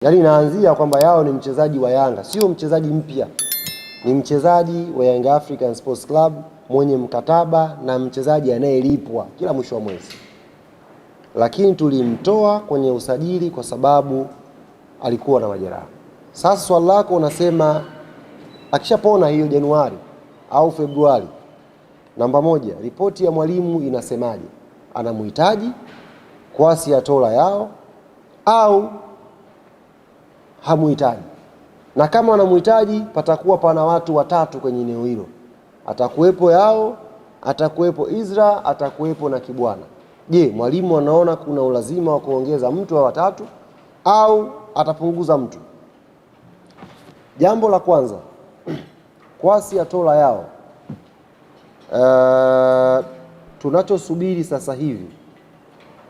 Yaani inaanzia kwamba Yao ni mchezaji wa Yanga, sio mchezaji mpya. Ni mchezaji wa Young African Sports Club mwenye mkataba na mchezaji anayelipwa kila mwisho wa mwezi. Lakini tulimtoa kwenye usajili kwa sababu alikuwa na majeraha. Sasa swali lako unasema akishapona hiyo Januari au Februari, namba moja, ripoti ya mwalimu inasemaje? Anamhitaji Kwasi Atola Yao au hamuhitaji? Na kama anamhitaji, patakuwa pana watu watatu kwenye eneo hilo. Atakuwepo Yao, atakuwepo Izra, atakuwepo na Kibwana. Je, mwalimu anaona kuna ulazima wa kuongeza mtu wa watatu au atapunguza mtu? Jambo la kwanza, Kwasi Atola Yao, tunachosubiri sasa hivi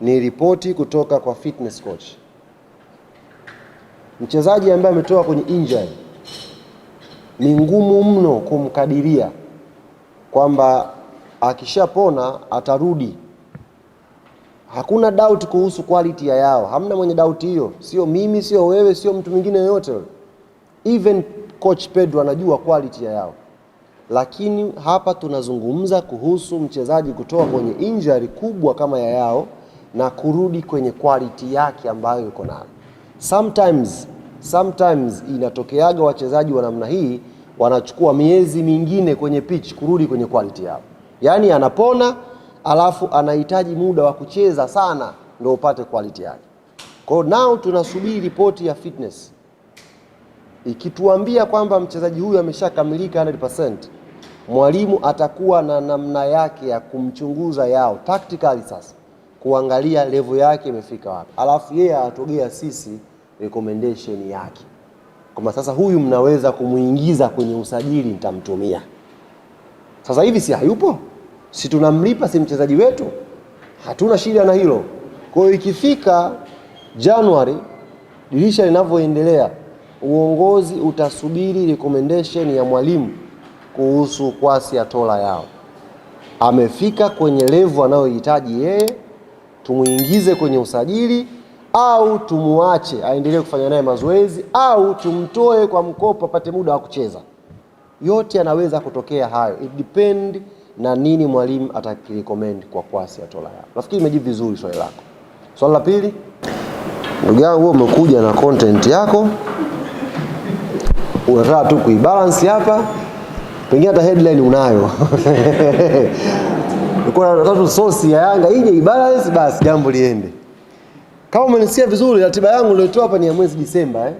ni ripoti kutoka kwa fitness coach. Mchezaji ambaye ametoka kwenye injury ni ngumu mno kumkadiria kwamba akishapona atarudi. Hakuna doubt kuhusu quality ya Yao, hamna mwenye doubt hiyo, sio mimi, sio wewe, sio mtu mwingine yoyote. Even coach Pedro anajua quality ya Yao. Lakini hapa tunazungumza kuhusu mchezaji kutoka kwenye injury kubwa kama ya Yao na kurudi kwenye quality yake ambayo yuko nayo. Sometimes inatokeaga wachezaji wa namna hii wanachukua miezi mingine kwenye pitch kurudi kwenye quality yao. Yaani anapona alafu anahitaji muda wa kucheza sana ndio upate quality yake. Kwa hiyo now tunasubiri ripoti ya fitness. Ikituambia kwamba mchezaji huyu ameshakamilika 100%, mwalimu atakuwa na namna yake ya kumchunguza Yao tactically sasa, kuangalia level yake imefika wapi. Alafu yeye atogea sisi recommendation yake. Kama sasa huyu mnaweza kumuingiza kwenye usajili, nitamtumia. Sasa hivi si hayupo? Si tunamlipa, si mchezaji wetu? Hatuna shida na hilo. Kwa hiyo ikifika Januari, dirisha linavyoendelea, uongozi utasubiri recommendation ya mwalimu kuhusu Kwasi Atola Yao. Amefika kwenye level anayohitaji yeye, tumuingize kwenye usajili au tumuache aendelee kufanya naye mazoezi au tumtoe kwa mkopo apate muda wa kucheza. Yote yanaweza kutokea hayo. It depend na nini mwalimu atakirecommend kwa Kwasi Atola Yao. Nafikiri nimejibu vizuri swali lako. Swali la pili, ndugu yangu, umekuja na content yako, unataka tu kuibalance hapa, pengine hata headline unayo. Uko na tatu source ya Yanga ije ibalance, basi jambo liende. Kama umenisikia vizuri, ratiba yangu nilitoa hapa ni ya mwezi Disemba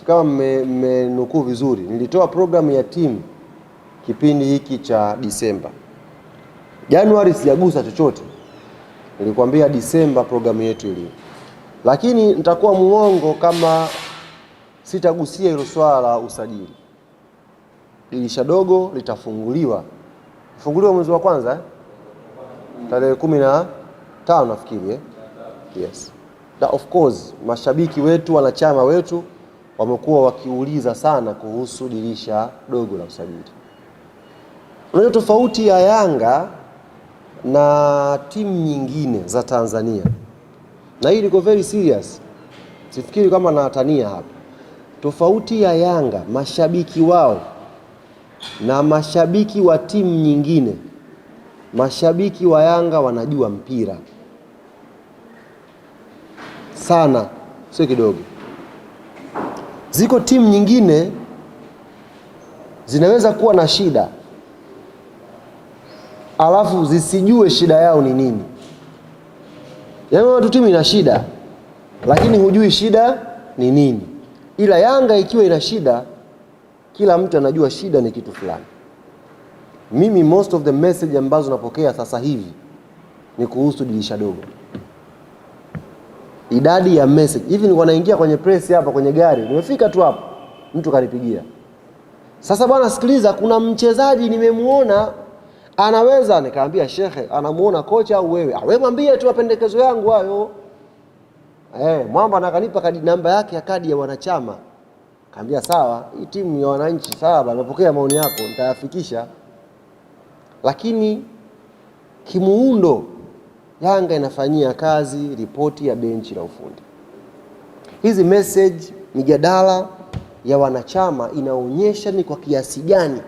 kama mmenukuu vizuri, nilitoa program ya team kipindi hiki cha Disemba. Januari sijagusa chochote. Nilikwambia Disemba programu yetu ile. Lakini nitakuwa muongo kama sitagusia hilo swala la usajili. Dirisha dogo litafunguliwa. Funguliwa mwezi wa kwanza tarehe 15 nafikiri Yes. Na of course mashabiki wetu, wanachama wetu wamekuwa wakiuliza sana kuhusu dirisha dogo la usajili. Unajua tofauti ya Yanga na timu nyingine za Tanzania, na hii liko very serious, sifikiri kama natania hapa. Tofauti ya Yanga, mashabiki wao na mashabiki wa timu nyingine, mashabiki wa Yanga wanajua mpira sana, sio kidogo. Ziko timu nyingine zinaweza kuwa na shida alafu zisijue shida yao ni nini. Yaani watu timu ina shida lakini hujui shida ni nini. Ila Yanga ikiwa ina shida, kila mtu anajua shida ni kitu fulani. Mimi most of the message ambazo napokea sasa hivi ni kuhusu dirisha dogo. Idadi ya message hivi, nilikuwa naingia kwenye press hapa kwenye gari, nimefika tu hapo mtu kanipigia, sasa bwana sikiliza, kuna mchezaji nimemuona anaweza. Nikaambia shekhe, anamuona kocha au wewe? Wewe mwambie tu mapendekezo yangu hayo. Mwamba akanipa kadi namba yake ya kadi ya wanachama. Kaambia sawa, hii timu ya wananchi sawa, napokea maoni yako, nitayafikisha. Lakini kimuundo Yanga inafanyia kazi ripoti ya benchi la ufundi. Hizi message, mijadala ya wanachama inaonyesha ni kwa kiasi gani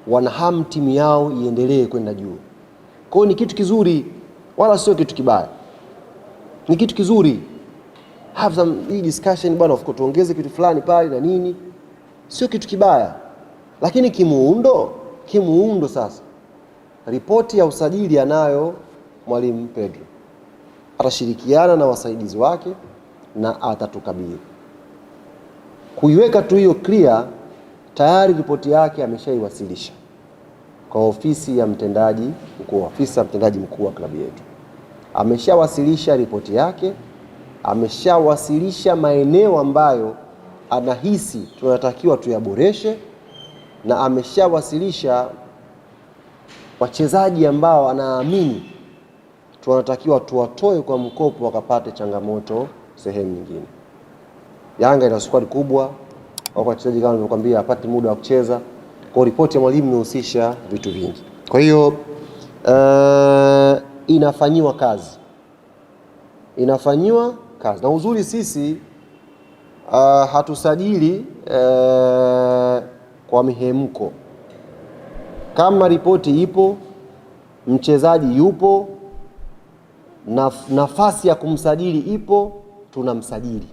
wanahamu timu yao iendelee kwenda juu. Kwa hiyo ni kitu kizuri, wala sio kitu kibaya. Ni kitu kizuri. Have some discussion bwana, of course tuongeze kitu fulani pale na nini. Sio kitu kibaya. Lakini kimuundo sasa. Ripoti ya usajili anayo Mwalimu Pedro. Atashirikiana na wasaidizi wake na atatukabidhi. Kuiweka tu hiyo clear, tayari ripoti yake ameshaiwasilisha kwa ofisi ya mtendaji mkuu wa klabu yetu. Ameshawasilisha ripoti yake, ameshawasilisha maeneo ambayo anahisi tunatakiwa tuyaboreshe, na ameshawasilisha wachezaji ambao anaamini tunatakiwa tuwatoe kwa mkopo wakapate changamoto sehemu nyingine. Yanga ina squad kubwa, wako wachezaji kama nilivyokuambia hapati muda wa kucheza. Kwa ripoti ya mwalimu inahusisha vitu vingi. Kwa hiyo inafanyiwa kazi. Na uzuri sisi hatusajili kwa mihemko. Kama ripoti ipo, mchezaji yupo, nafasi ya kumsajili ipo, tunamsajili.